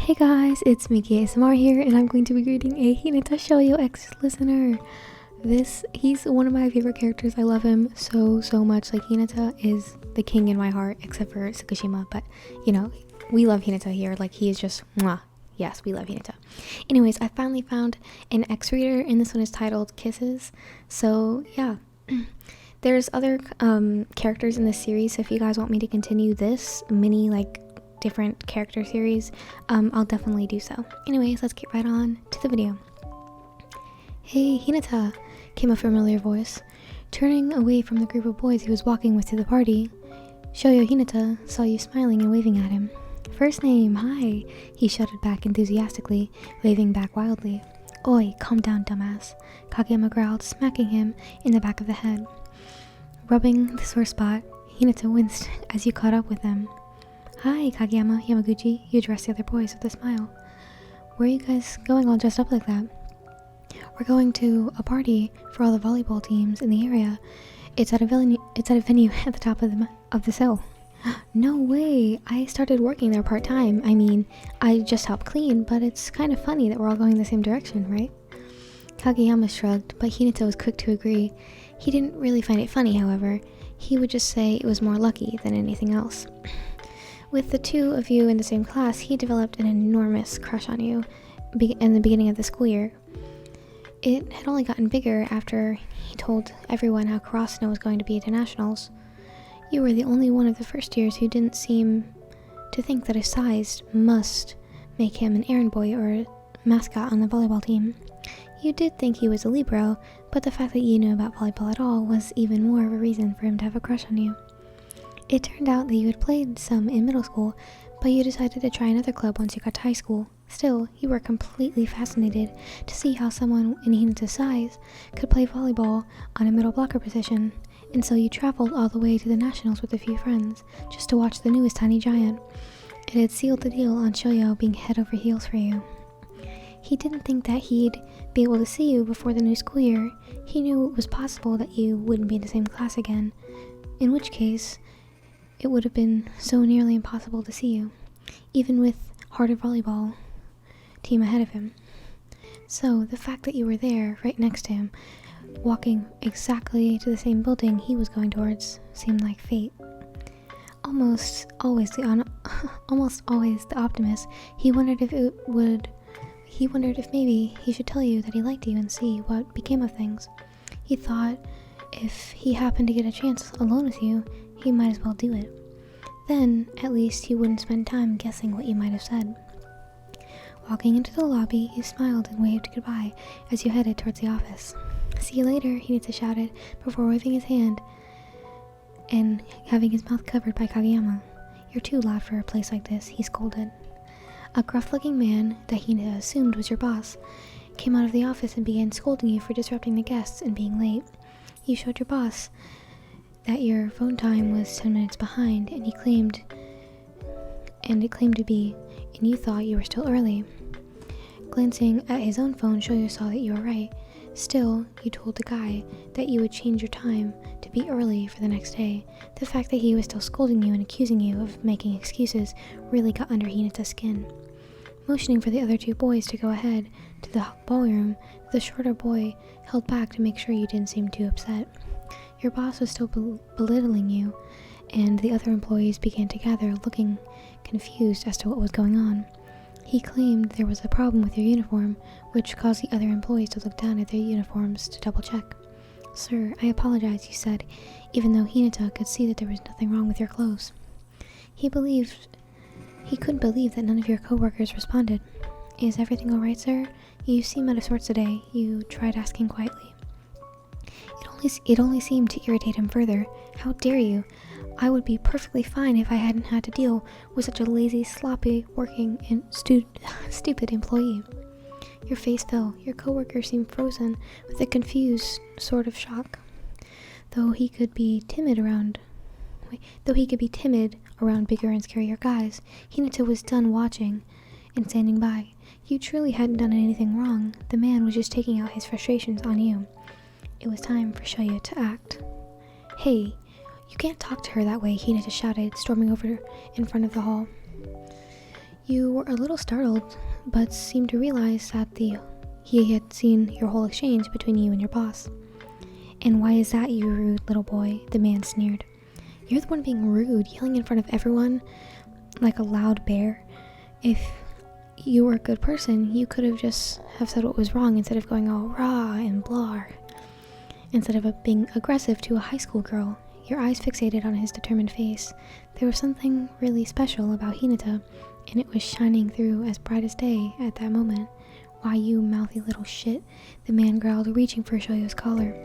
Hey guys, it's Miki ASMR here, and I'm going to be reading a Hinata Shoyo X listener. He's one of my favorite characters. I love him so much. Like, Hinata is the king in my heart, except for Tsukushima, but you know, we love Hinata here. Like, he is just mwah. Yes, we love Hinata. Anyways, I finally found an X reader, and this one is titled Kisses. So yeah. There's other characters in this series, so if you guys want me to continue this mini different character series, I'll definitely do so. Anyways, let's get right on to the video. Hey, Hinata, came a familiar voice. Turning away from the group of boys he was walking with to the party, Shoyo Hinata saw you smiling and waving at him. First name, hi, he shouted back enthusiastically, waving back wildly. Oi, calm down, dumbass, Kageyama growled, smacking him in the back of the head. Rubbing the sore spot, Hinata winced as you caught up with them. Hi, Kageyama, Yamaguchi, you addressed the other boys with a smile. Where are you guys going all dressed up like that? We're going to a party for all the volleyball teams in the area. It's at a venue at the top of this hill. No way! I started working there part-time. I mean, I just help clean, but it's kind of funny that we're all going the same direction, right? Kageyama shrugged, but Hinata was quick to agree. He didn't really find it funny, however. He would just say it was more lucky than anything else. With the two of you in the same class, he developed an enormous crush on you in the beginning of the school year. It had only gotten bigger after he told everyone how Karasuno was going to be at nationals. You were the only one of the first years who didn't seem to think that his size must make him an errand boy or a mascot on the volleyball team. You did think he was a libero, but the fact that you knew about volleyball at all was even more of a reason for him to have a crush on you. It turned out that you had played some in middle school, but you decided to try another club once you got to high school. Still, you were completely fascinated to see how someone in Hinata's size could play volleyball on a middle blocker position, and so you traveled all the way to the nationals with a few friends, just to watch the newest tiny giant. It had sealed the deal on Shoyo being head over heels for you. He didn't think that he'd be able to see you before the new school year. He knew it was possible that you wouldn't be in the same class again, in which case it would have been so nearly impossible to see you, even with harder volleyball team ahead of him. So the fact that you were there, right next to him, walking exactly to the same building he was going towards, seemed like fate. Almost always the optimist, he wondered if maybe he should tell you that he liked you and see what became of things. He thought if he happened to get a chance alone with you, he might as well do it. Then, at least, he wouldn't spend time guessing what you might have said. Walking into the lobby, he smiled and waved goodbye as you headed towards the office. See you later, Hinata shouted before waving his hand and having his mouth covered by Kageyama. You're too loud for a place like this, he scolded. A gruff-looking man that Hinata assumed was your boss came out of the office and began scolding you for disrupting the guests and being late. You showed your boss that your phone time was 10 minutes behind, and it claimed to be, and you thought you were still early. Glancing at his own phone, Shoyo saw that you were right. Still, you told the guy that you would change your time to be early for the next day. The fact that he was still scolding you and accusing you of making excuses really got under Hinata's skin. Motioning for the other two boys to go ahead to the ballroom, the shorter boy held back to make sure you didn't seem too upset. Your boss was still belittling you, and the other employees began to gather, looking confused as to what was going on. He claimed there was a problem with your uniform, which caused the other employees to look down at their uniforms to double-check. Sir, I apologize, you said, even though Hinata could see that there was nothing wrong with your clothes. He couldn't believe that none of your co-workers responded. Is everything all right, sir? You seem out of sorts today, you tried asking quietly. It only seemed to irritate him further. How dare you? I would be perfectly fine if I hadn't had to deal with such a lazy, sloppy, working, and stupid employee. Your face fell. Your coworker seemed frozen with a confused sort of shock. Though he could be timid around bigger and scarier guys, Hinata was done watching and standing by. You truly hadn't done anything wrong. The man was just taking out his frustrations on you. It was time for Shoyo to act. Hey, you can't talk to her that way, Hinata shouted, storming over in front of the hall. You were a little startled, but seemed to realize that he had seen your whole exchange between you and your boss. "And why is that, you rude little boy?" the man sneered. "You're the one being rude, yelling in front of everyone like a loud bear. If you were a good person, you could have just said what was wrong instead of going all rah and blah. Instead of being aggressive to a high school girl." Your eyes fixated on his determined face. There was something really special about Hinata, and it was shining through as bright as day at that moment. "Why, you mouthy little shit," the man growled, reaching for Shoyo's collar.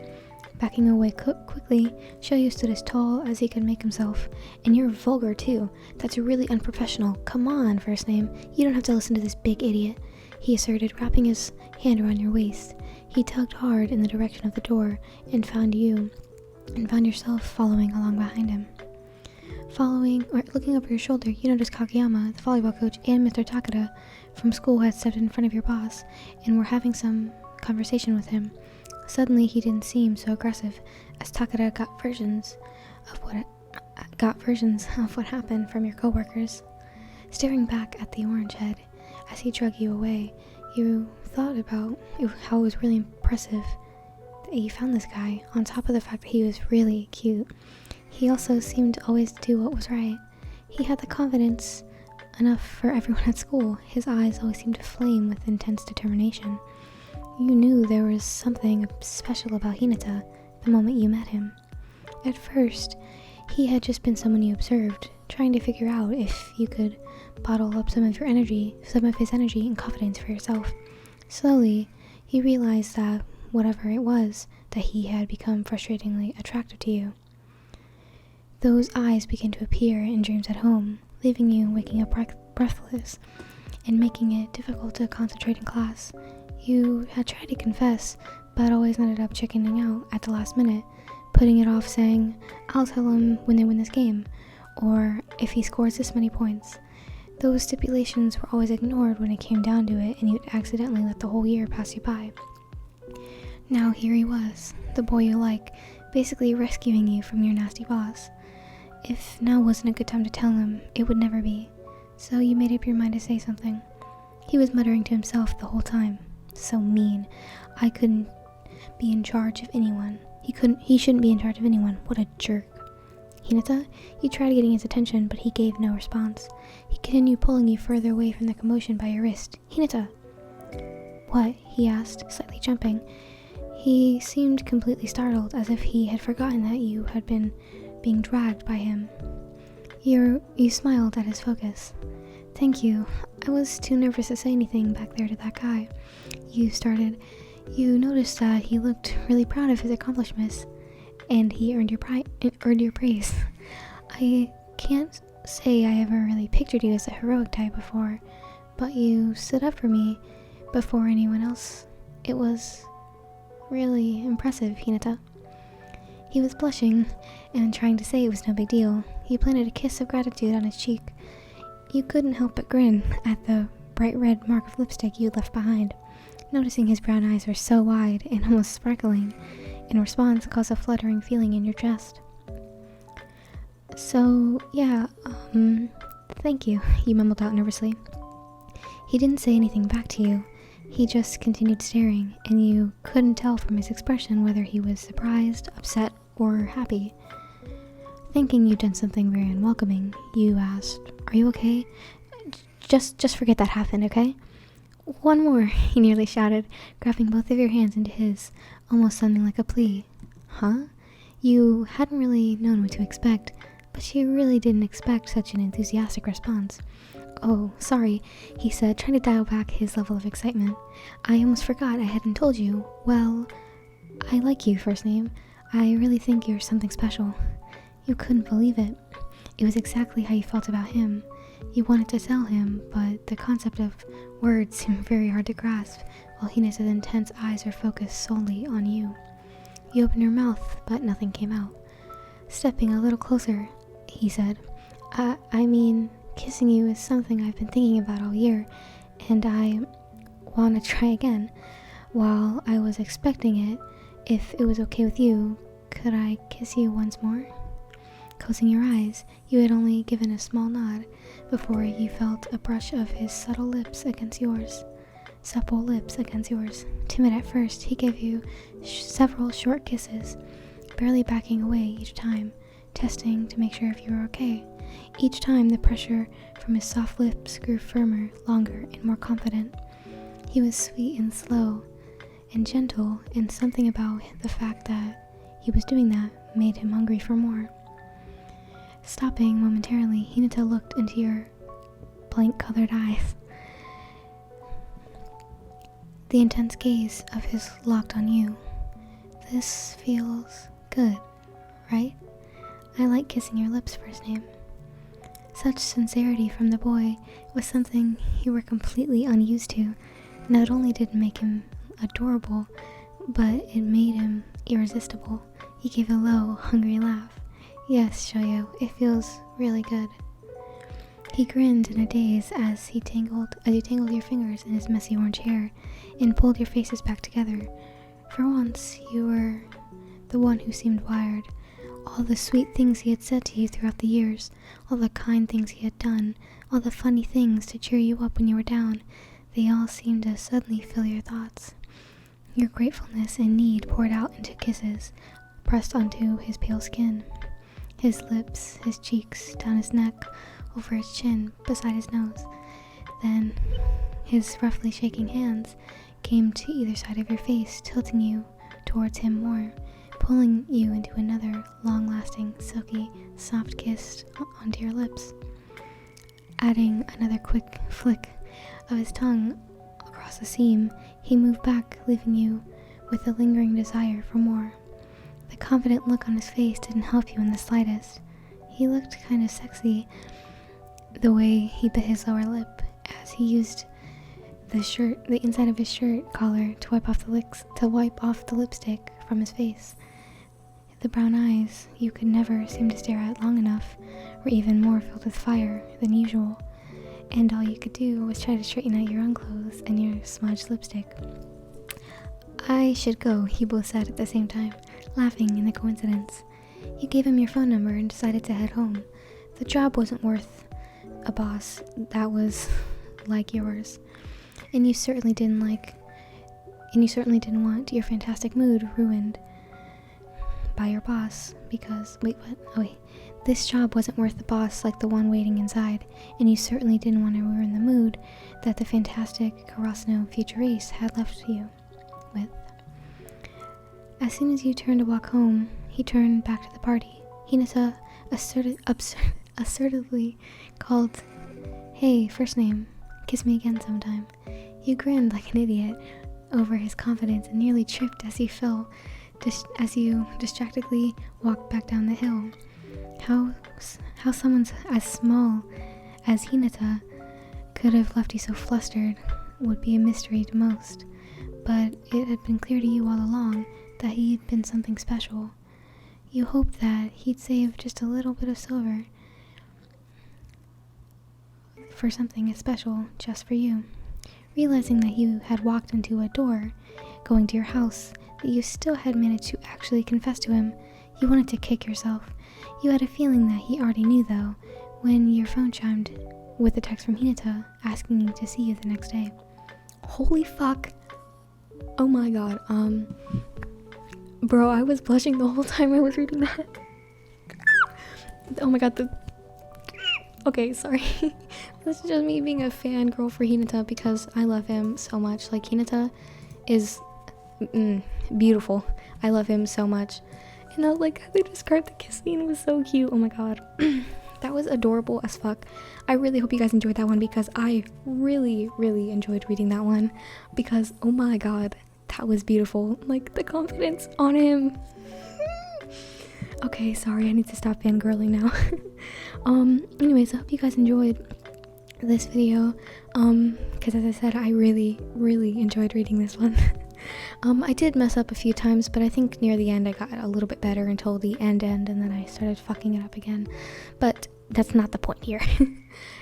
Backing away quickly, Shoyo stood as tall as he could make himself. "And you're vulgar too. That's really unprofessional. Come on, first name. You don't have to listen to this big idiot," he asserted, wrapping his hand around your waist. He tugged hard in the direction of the door and found yourself following along behind him. Looking over your shoulder, you noticed Kageyama, the volleyball coach, and Mr. Takada from school had stepped in front of your boss and were having some conversation with him. Suddenly, he didn't seem so aggressive, as Takada got versions of what happened from your coworkers. Staring back at the orange head, as he dragged you away, you thought about how it was really impressive that you found this guy, on top of the fact that he was really cute. He also seemed to always do what was right. He had the confidence enough for everyone at school. His eyes always seemed to flame with intense determination. You knew there was something special about Hinata the moment you met him. At first, he had just been someone you observed, trying to figure out if you could bottle up some of his energy and confidence for yourself. Slowly, you realized that whatever it was, that he had become frustratingly attractive to you. Those eyes began to appear in dreams at home, leaving you waking up breathless and making it difficult to concentrate in class. You had tried to confess, but always ended up chickening out at the last minute, putting it off saying, "I'll tell him when they win this game," or "if he scores this many points." Those stipulations were always ignored when it came down to it, and you'd accidentally let the whole year pass you by. Now here he was, the boy you like, basically rescuing you from your nasty boss. If now wasn't a good time to tell him, it would never be. So you made up your mind to say something. He was muttering to himself the whole time. So mean. I couldn't be in charge of anyone. He shouldn't be in charge of anyone. What a jerk. "Hinata?" You tried getting his attention, but he gave no response. He continued pulling you further away from the commotion by your wrist. "Hinata!" "What?" he asked, slightly jumping. He seemed completely startled, as if he had forgotten that you had been being dragged by him. You smiled at his focus. "Thank you. I was too nervous to say anything back there to that guy." You started. You noticed that he looked really proud of his accomplishments, and he earned your praise. I can't say I ever really pictured you as a heroic type before, but you stood up for me before anyone else. It was really impressive, Hinata." He was blushing and trying to say it was no big deal. He planted a kiss of gratitude on his cheek. You couldn't help but grin at the bright red mark of lipstick you left behind. Noticing his brown eyes were so wide and almost sparkling, in response caused a fluttering feeling in your chest. "So, yeah, thank you," you mumbled out nervously. He didn't say anything back to you. He just continued staring, and you couldn't tell from his expression whether he was surprised, upset, or happy. Thinking you'd done something very unwelcoming, you asked, "Are you okay? Just forget that happened, okay?" "One more," he nearly shouted, grabbing both of your hands into his, almost sounding like a plea. "Huh?" You hadn't really known what to expect, but you really didn't expect such an enthusiastic response. "Oh, sorry," he said, trying to dial back his level of excitement. "I almost forgot I hadn't told you. Well, I like you, first name. I really think you're something special." You couldn't believe it. It was exactly how you felt about him. You wanted to tell him, but the concept of words seemed very hard to grasp, while Hinata's intense eyes were focused solely on you. You opened your mouth, but nothing came out. Stepping a little closer, he said, I mean, kissing you is something I've been thinking about all year, and I want to try again. While I was expecting it, if it was okay with you, could I kiss you once more?" Closing your eyes, you had only given a small nod before you felt a brush of his subtle lips against yours. Supple lips against yours. Timid at first, he gave you several short kisses, barely backing away each time, testing to make sure if you were okay. Each time, the pressure from his soft lips grew firmer, longer, and more confident. He was sweet and slow and gentle, and something about the fact that he was doing that made him hungry for more. Stopping momentarily, Hinata looked into your blank-colored eyes. The intense gaze of his locked on you. This feels good, right? I like kissing your lips, first name. Such sincerity from the boy was something you were completely unused to. Not only did it make him adorable, but it made him irresistible. He gave a low, hungry laugh. Yes, Shoyo, it feels really good. He grinned in a daze as you tangled your fingers in his messy orange hair and pulled your faces back together. For once, you were the one who seemed wired. All the sweet things he had said to you throughout the years, all the kind things he had done, all the funny things to cheer you up when you were down, they all seemed to suddenly fill your thoughts. Your gratefulness and need poured out into kisses, pressed onto his pale skin. His lips, his cheeks, down his neck, over his chin, beside his nose. Then, his roughly shaking hands came to either side of your face, tilting you towards him more, pulling you into another long-lasting, silky, soft kiss onto your lips. Adding another quick flick of his tongue across the seam, he moved back, leaving you with a lingering desire for more. The confident look on his face didn't help you in the slightest. He looked kind of sexy, the way he bit his lower lip as he used the inside of his shirt collar to wipe off the lipstick from his face. The brown eyes you could never seem to stare at long enough were even more filled with fire than usual, and all you could do was try to straighten out your own clothes and your smudged lipstick. I should go, you both said at the same time, laughing in the coincidence. You gave him your phone number and decided to head home. The job wasn't worth a boss that was like yours, and you certainly didn't want your fantastic mood ruined by your boss because this job wasn't worth the boss like the one waiting inside, and you certainly didn't want to ruin the mood that the fantastic Karasuno future race had left you with. As soon as you turned to walk home, he turned back to the party. Hinata assertively called, "Hey, first name, kiss me again sometime." You grinned like an idiot over his confidence and nearly tripped as you fell, as you distractedly walked back down the hill. How someone as small as Hinata could have left you so flustered would be a mystery to most, but it had been clear to you all along that he had been something special. You hoped that he'd save just a little bit of silver for something special just for you. Realizing that you had walked into a door going to your house, that you still had managed to actually confess to him, you wanted to kick yourself. You had a feeling that he already knew, though, when your phone chimed with a text from Hinata asking you to see you the next day. Holy fuck. Oh my god, bro, I was blushing the whole time I was reading that. Oh my god, okay, sorry. This is just me being a fangirl for Hinata because I love him so much. Like, Hinata is beautiful. I love him so much. And I like how they described the kiss scene was so cute. Oh my god. That was adorable as fuck. I really hope you guys enjoyed that one because I really, really enjoyed reading that one. Because, oh my god, that was beautiful. Like, the confidence on him. Okay, sorry, I need to stop fangirling now. Anyways, I hope you guys enjoyed this video. Because as I said, I really, really enjoyed reading this one. I did mess up a few times, but I think near the end I got a little bit better until the end, and then I started fucking it up again. But that's not the point here.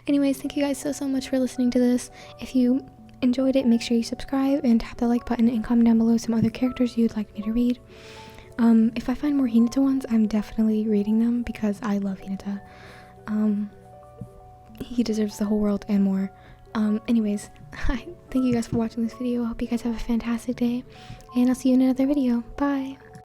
Anyways, thank you guys so much for listening to this. If you enjoyed it, make sure you subscribe and tap the like button and comment down below some other characters you'd like me to read. If I find more Hinata ones, I'm definitely reading them because I love Hinata. He deserves the whole world and more. Anyways, thank you guys for watching this video. I hope you guys have a fantastic day, and I'll see you in another video. Bye.